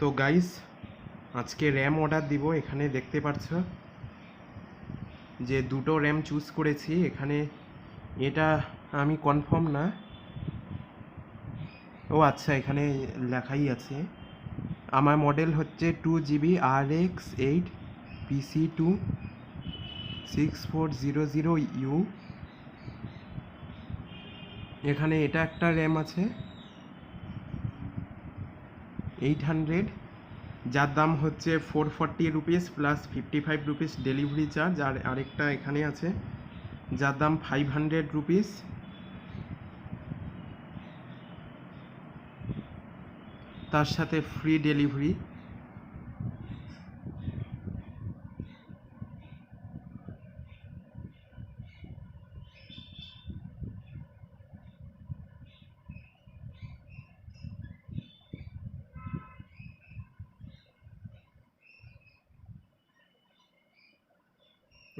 তো গাইস আজকে RAM order দিব। এখানে দেখতে পাচ্ছ যে দুটো র্যাম চুজ করেছি। এখানে এটা আমি কনফার্ম না। ও আচ্ছা, এখানে লেখাই আছে। আমার মডেল হচ্ছে 2GB RX8 PC2 6400U। এখানে এটা একটা র্যাম আছে 800, যার দাম হচ্ছে 440 rupees plus 55 rupees delivery charge. আর আরেকটা এখানে আছে যার দাম 500 রুপিস, তার সাথে ফ্রি ডেলিভারি।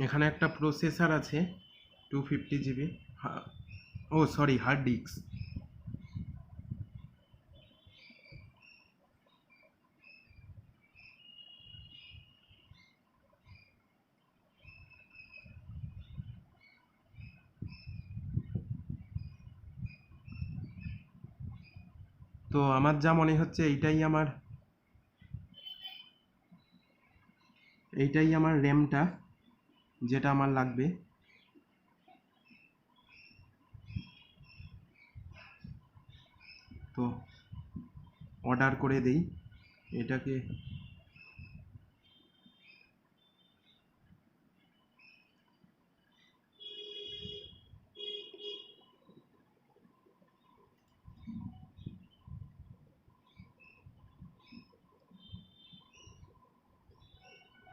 এখানে একটা প্রসেসর আছে 250GB। ও সরি, হার্ড ডিস্ক। তো আমার যা মনে হচ্ছে এইটাই আমার র্যামটা যেটা আমার লাগবে। তো অর্ডার করে দেই এটাকে।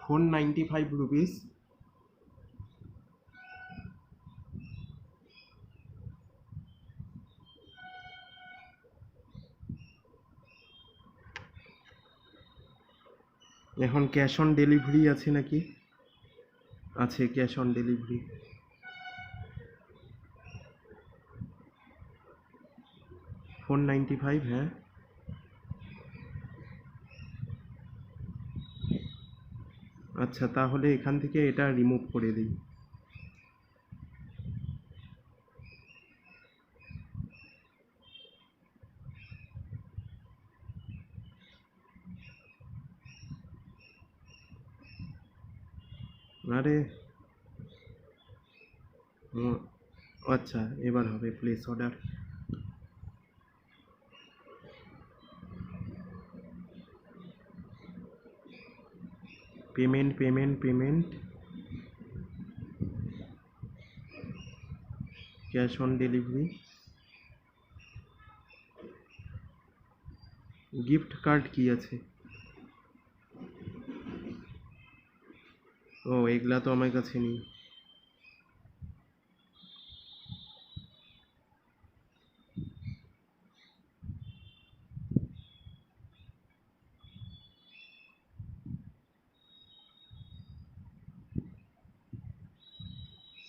₹495। এখন ক্যাশ অন ডেলিভারি আছে নাকি? আছে ক্যাশ অন ডেলিভারি। $495, হ্যাঁ। আচ্ছা, তাহলে এখান থেকে এটা রিমুভ করে দিই। আরে আচ্ছা, এবার হবে place order. Payment cash on delivery. Gift card কি আছে? ও, এগুলা তো আমার কাছে নেই।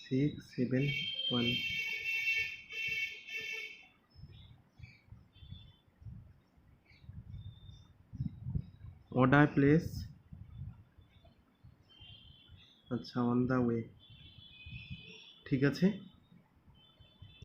Six seven one. Order place. আচ্ছা, অন দ্য ওয়ে। ঠিক আছে।